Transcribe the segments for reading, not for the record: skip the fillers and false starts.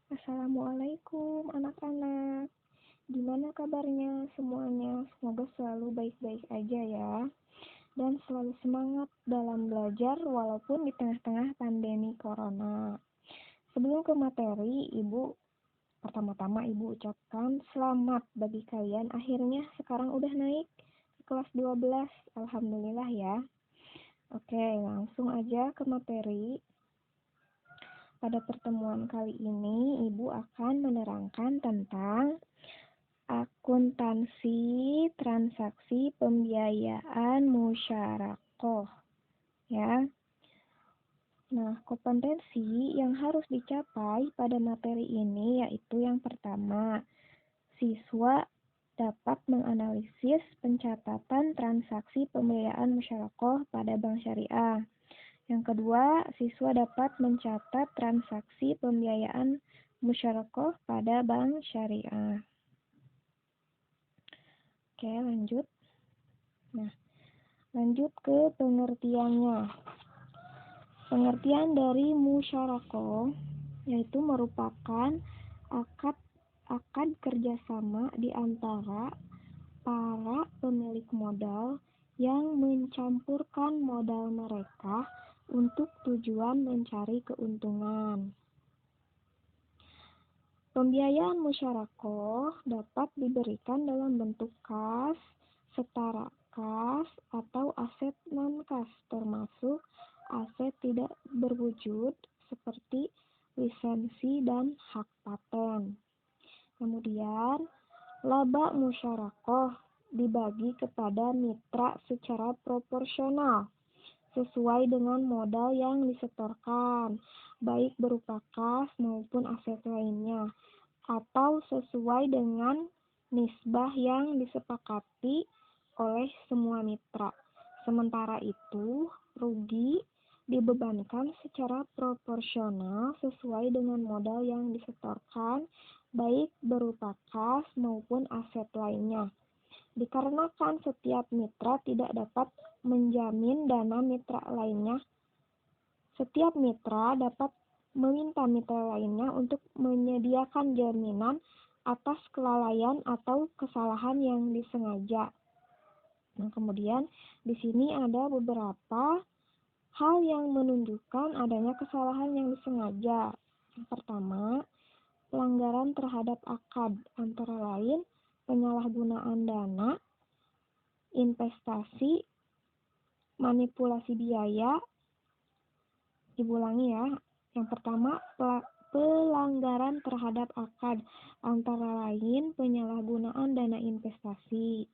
Assalamualaikum anak-anak. Gimana kabarnya semuanya? Semoga selalu baik-baik aja ya. Dan selalu semangat dalam belajar walaupun di tengah-tengah pandemi corona. Sebelum ke materi, pertama-tama Ibu ucapkan selamat bagi kalian. Akhirnya sekarang udah naik ke kelas 12. Alhamdulillah ya. Oke, langsung aja ke materi. Pada pertemuan kali ini, Ibu akan menerangkan tentang akuntansi transaksi pembiayaan musyarakah. Ya. Nah, kompetensi yang harus dicapai pada materi ini yaitu yang pertama, siswa dapat menganalisis pencatatan transaksi pembiayaan musyarakah pada bank syariah. Yang kedua, siswa dapat mencatat transaksi pembiayaan musyarakah pada bank syariah. Oke, lanjut. Nah, lanjut ke pengertiannya. Pengertian dari musyarakah yaitu merupakan akad kerjasama di antara para pemilik modal yang mencampurkan modal mereka untuk tujuan mencari keuntungan. Pembiayaan musyarakah dapat diberikan dalam bentuk kas, setara kas, atau aset non-kas, termasuk aset tidak berwujud seperti lisensi dan hak paten. Kemudian, laba musyarakah dibagi kepada mitra secara proporsional sesuai dengan modal yang disetorkan, baik berupa kas maupun aset lainnya, atau sesuai dengan nisbah yang disepakati oleh semua mitra. Sementara itu, rugi dibebankan secara proporsional sesuai dengan modal yang disetorkan, baik berupa kas maupun aset lainnya. Dikarenakan setiap mitra tidak dapat menjamin dana mitra lainnya, setiap mitra dapat meminta mitra lainnya untuk menyediakan jaminan atas kelalaian atau kesalahan yang disengaja. Nah, kemudian di sini ada beberapa hal yang menunjukkan adanya kesalahan yang disengaja. Yang pertama, pelanggaran terhadap akad, antara lain penyalahgunaan dana, investasi, manipulasi biaya. Ibu ulangi ya. Yang pertama, pelanggaran terhadap akad, antara lain penyalahgunaan dana investasi,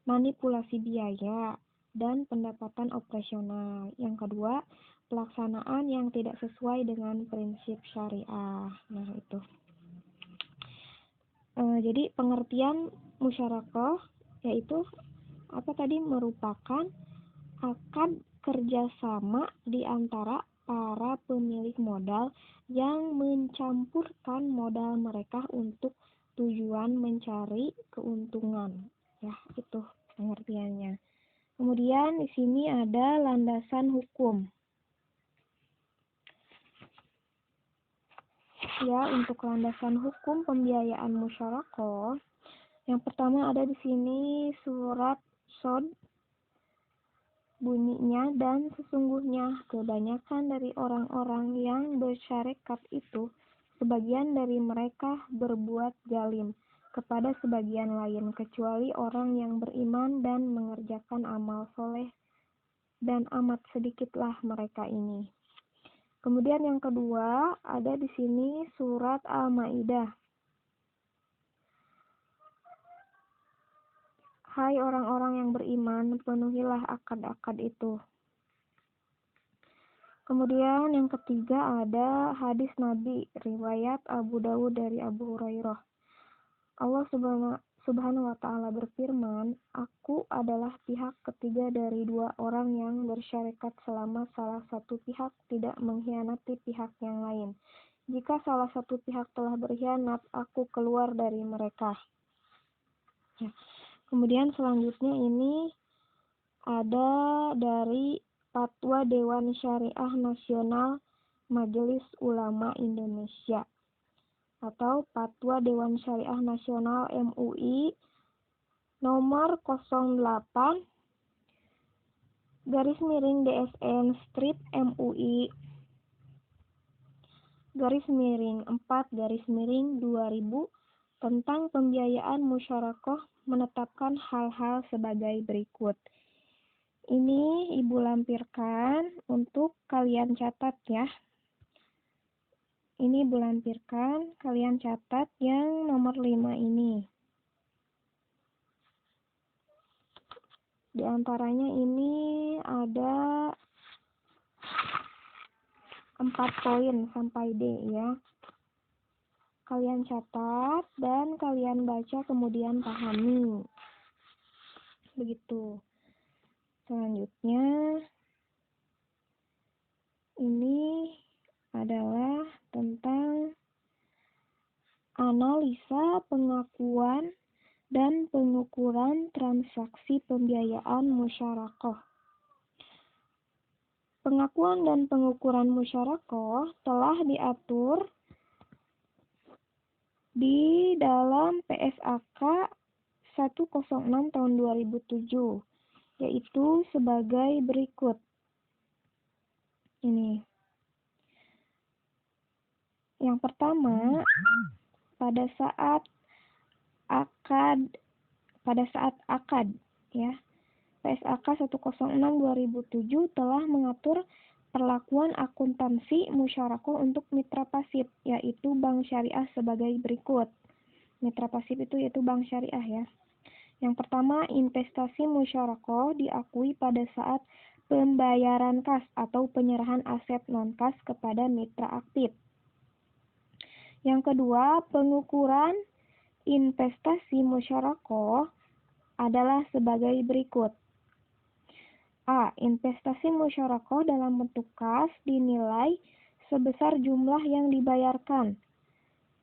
manipulasi biaya, dan pendapatan operasional. Yang kedua, pelaksanaan yang tidak sesuai dengan prinsip syariah. Nah, itu. Jadi pengertian musyarakah yaitu merupakan akad kerjasama di antara para pemilik modal yang mencampurkan modal mereka untuk tujuan mencari keuntungan. Ya, itu pengertiannya. Kemudian di sini ada landasan hukum. Ya, untuk landasan hukum pembiayaan musyarakah, yang pertama ada di sini surat SOD bunyinya, dan sesungguhnya kebanyakan dari orang-orang yang bersyarekat itu, sebagian dari mereka berbuat zalim kepada sebagian lain, kecuali orang yang beriman dan mengerjakan amal soleh, dan amat sedikitlah mereka ini. Kemudian yang kedua ada di sini surat Al-Maidah. Hai orang-orang yang beriman, penuhilah akad-akad itu. Kemudian yang ketiga ada hadis Nabi riwayat Abu Dawud dari Abu Hurairah. Allah Subhanahu wa ta'ala berfirman, aku adalah pihak ketiga dari dua orang yang bersyarekat selama salah satu pihak tidak mengkhianati pihak yang lain. Jika salah satu pihak telah berkhianat, aku keluar dari mereka. Ya. Kemudian selanjutnya ini ada dari Fatwa Dewan Syariah Nasional Majelis Ulama Indonesia. atau Fatwa Dewan Syariah Nasional MUI nomor 08 garis miring DSN strip MUI garis miring 4 garis miring 2000 tentang pembiayaan musyarakah menetapkan hal-hal sebagai berikut. Ini Ibu lampirkan untuk kalian catat ya. Ini Ibu lampirkan, kalian catat yang nomor 5 ini. Di antaranya ini ada 4 poin sampai D ya. Kalian catat dan kalian baca kemudian pahami. Begitu. Selanjutnya ini adalah tentang analisa pengakuan dan pengukuran transaksi pembiayaan musyarakah. Pengakuan dan pengukuran musyarakah telah diatur di dalam PSAK 106 tahun 2007, yaitu sebagai berikut. Ini. Yang pertama, pada saat akad ya. PSAK 106 2007 telah mengatur perlakuan akuntansi musyarakah untuk mitra pasif, yaitu bank syariah sebagai berikut. Mitra pasif itu yaitu bank syariah ya. Yang pertama, investasi musyarakah diakui pada saat pembayaran kas atau penyerahan aset non-kas kepada mitra aktif. Yang kedua, pengukuran investasi musyarakah adalah sebagai berikut. A. Investasi musyarakah dalam bentuk kas dinilai sebesar jumlah yang dibayarkan.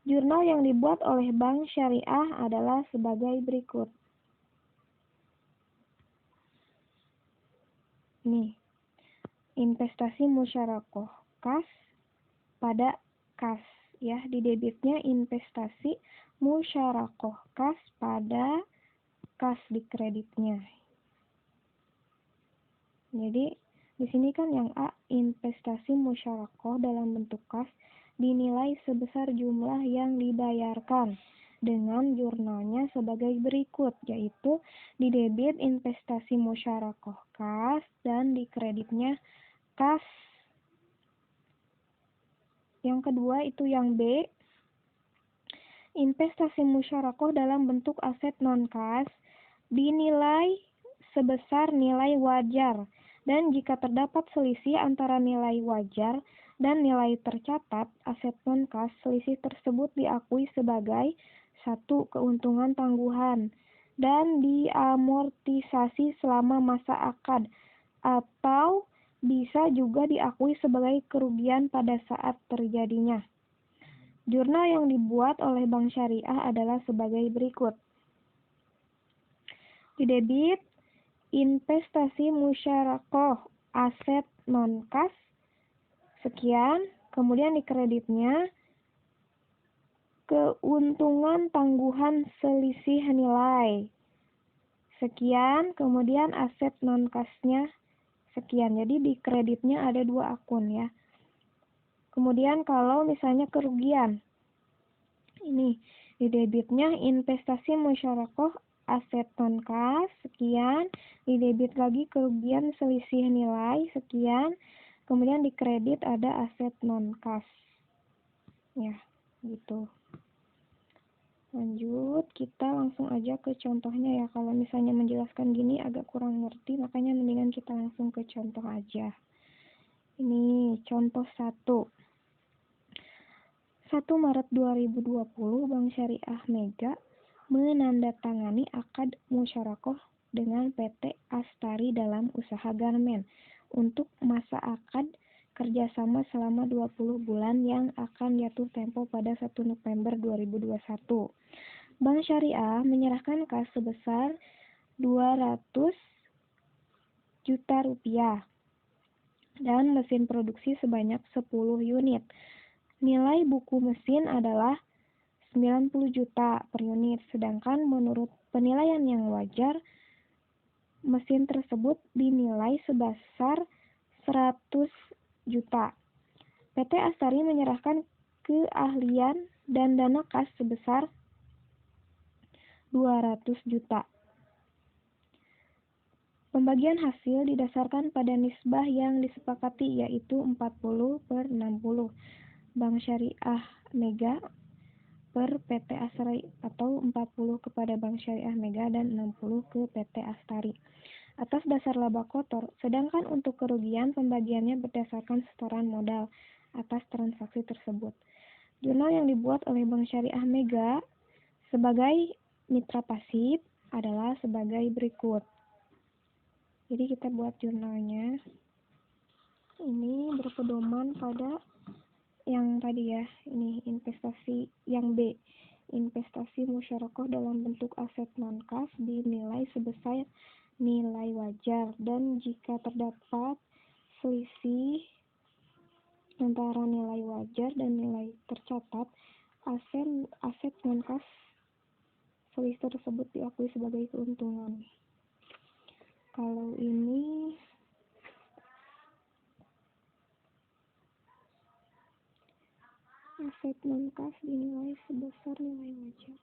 Jurnal yang dibuat oleh bank syariah adalah sebagai berikut. Nih, investasi musyarakah kas pada kas. Ya, di debitnya investasi musyarakah kas pada kas di kreditnya. Jadi di sini kan yang A, investasi musyarakah dalam bentuk kas dinilai sebesar jumlah yang dibayarkan dengan jurnalnya sebagai berikut, yaitu di debit investasi musyarakah kas dan di kreditnya kas. Yang kedua itu yang B, investasi musyarakah dalam bentuk aset non-kas dinilai sebesar nilai wajar, dan jika terdapat selisih antara nilai wajar dan nilai tercatat aset non-kas, selisih tersebut diakui sebagai satu keuntungan tangguhan dan diamortisasi selama masa akad, atau bisa juga diakui sebagai kerugian pada saat terjadinya. Jurnal yang dibuat oleh bank syariah adalah sebagai berikut. Di debit, investasi musyarakah aset non-kas sekian, kemudian di kreditnya keuntungan tangguhan selisih nilai sekian, kemudian aset non-kasnya sekian. Jadi di kreditnya ada 2 akun ya. Kemudian kalau misalnya kerugian, ini di debitnya investasi musyarakah aset non-kas sekian, di debit lagi kerugian selisih nilai sekian, kemudian di kredit ada aset non-kas. Ya, gitu. Lanjut, kita langsung aja ke contohnya ya. Kalau misalnya menjelaskan gini agak kurang ngerti, makanya mendingan kita langsung ke contoh aja. Ini contoh 1. 1 Maret 2020, Bank Syariah Mega menandatangani akad musyarakah dengan PT Astari dalam usaha garmen untuk masa akad kerjasama selama 20 bulan yang akan jatuh tempo pada 1 November 2021. Bank Syariah menyerahkan kas sebesar 200 juta rupiah dan mesin produksi sebanyak 10 unit. Nilai buku mesin adalah 90 juta per unit. Sedangkan menurut penilaian yang wajar, mesin tersebut dinilai sebesar 100 juta. PT Astari menyerahkan keahlian dan dana kas sebesar 200 juta. Pembagian hasil didasarkan pada nisbah yang disepakati, yaitu 40/60. Bank Syariah Mega per PT Astari, atau 40 kepada Bank Syariah Mega dan 60 ke PT Astari atas dasar laba kotor. Sedangkan untuk kerugian, pembagiannya berdasarkan setoran modal atas transaksi tersebut. Jurnal yang dibuat oleh Bank Syariah Mega sebagai mitra pasif adalah sebagai berikut. Jadi kita buat jurnalnya. Ini berpedoman pada yang tadi ya, ini investasi yang B. Investasi musyarakah dalam bentuk aset non-kas dinilai sebesar nilai wajar, dan jika terdapat selisih antara nilai wajar dan nilai tercatat aset non-kas, selisih tersebut diakui sebagai keuntungan. Kalau ini aset non-kas dinilai sebesar nilai wajar.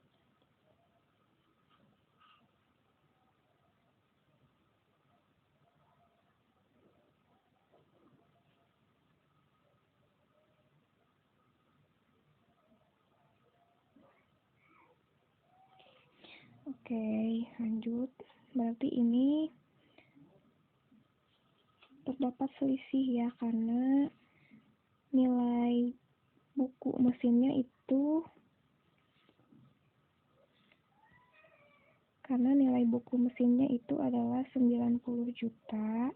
Oke, lanjut. Berarti ini terdapat selisih ya, karena nilai buku mesinnya itu adalah 90 juta,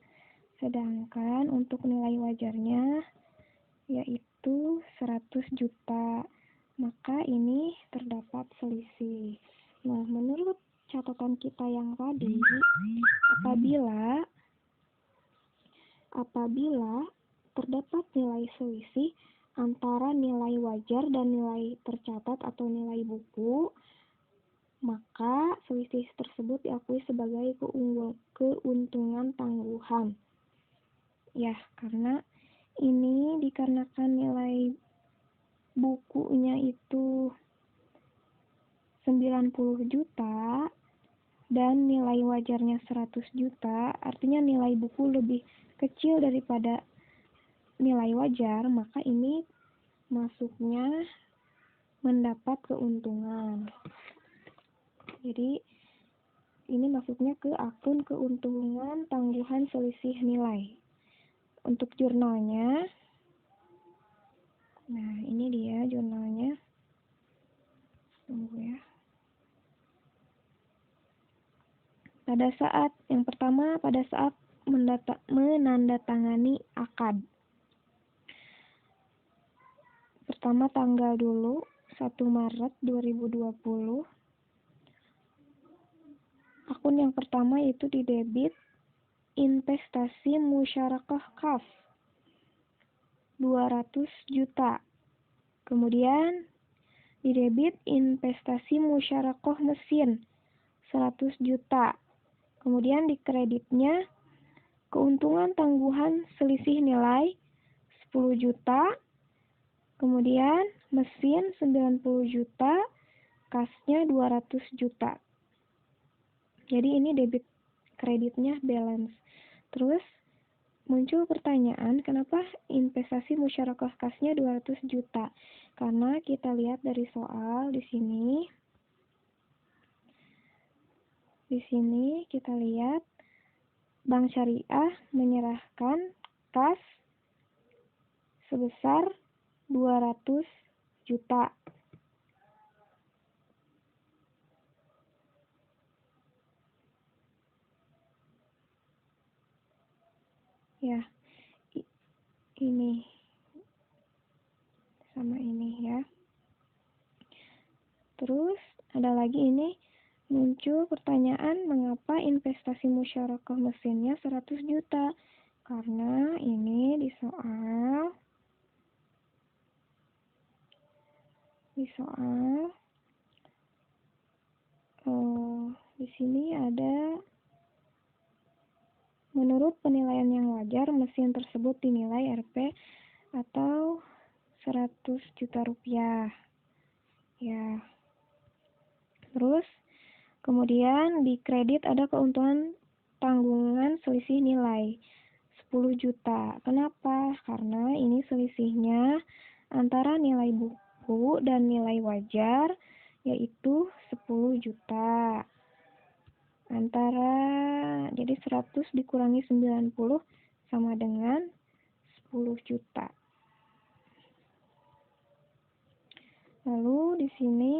sedangkan untuk nilai wajarnya yaitu 100 juta. Maka ini terdapat selisih. Nah, menurut catatan kita yang tadi, apabila terdapat nilai selisih antara nilai wajar dan nilai tercatat atau nilai buku, maka selisih tersebut diakui sebagai keuntungan tangguhan. Ya, karena ini dikarenakan nilai bukunya itu 90 juta dan nilai wajarnya 100 juta, artinya nilai buku lebih kecil daripada nilai wajar, maka ini masuknya mendapat keuntungan. Jadi ini masuknya ke akun keuntungan tangguhan selisih nilai. Untuk jurnalnya, nah ini dia jurnalnya. Tunggu ya. Pada saat menandatangani akad. Pertama tanggal dulu, 1 Maret 2020. Akun yang pertama itu di debit investasi musyarakah kas 200 juta. Kemudian di debit investasi musyarakah mesin 100 juta. Kemudian di kreditnya keuntungan tangguhan selisih nilai 10 juta. Kemudian mesin 90 juta, kasnya 200 juta. Jadi ini debit kreditnya balance. Terus muncul pertanyaan, kenapa investasi musyarakah kasnya 200 juta? Karena kita lihat dari soal di sini. Di sini kita lihat Bank Syariah menyerahkan kas sebesar 200 juta. Ya, ini sama ini ya. Terus ada lagi ini, muncul pertanyaan mengapa investasi musyarakah mesinnya 100 juta. Karena ini di soal di soal. Di sini ada, menurut penilaian yang wajar, mesin tersebut dinilai Rp atau 100 juta rupiah. Ya. Terus, kemudian di kredit ada keuntungan tanggungan selisih nilai 10 juta. Kenapa? Karena ini selisihnya antara nilai buku dan nilai wajar, yaitu 10 juta. Jadi 100 dikurangi 90 sama dengan 10 juta. Lalu di sini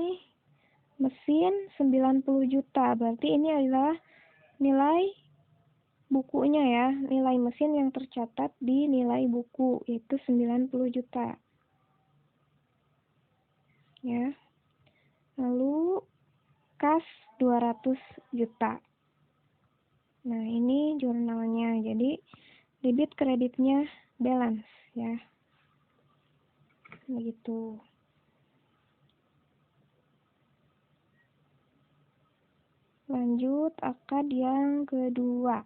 mesin 90 juta, berarti ini adalah nilai bukunya ya, nilai mesin yang tercatat di nilai buku, yaitu 90 juta. Ya. Lalu kas 200 juta. Nah, ini jurnalnya. Jadi debit kreditnya balance ya. Begitu. Lanjut akad yang kedua.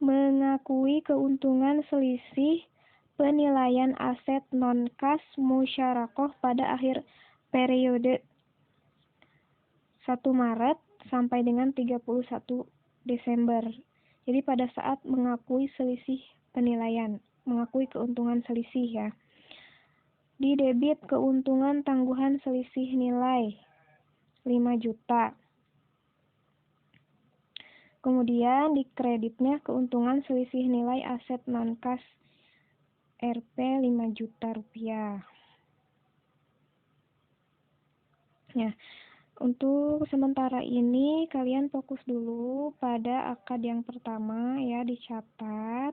Mengakui keuntungan selisih penilaian aset non-kas musyarakah pada akhir periode 1 Maret sampai dengan 31 Desember. Jadi pada saat mengakui selisih penilaian, mengakui keuntungan selisih ya. Di debit keuntungan tangguhan selisih nilai 5 juta. Kemudian di kreditnya keuntungan selisih nilai aset non-kas Rp 5 juta rupiah. Ya, untuk sementara ini kalian fokus dulu pada akad yang pertama ya, dicatat.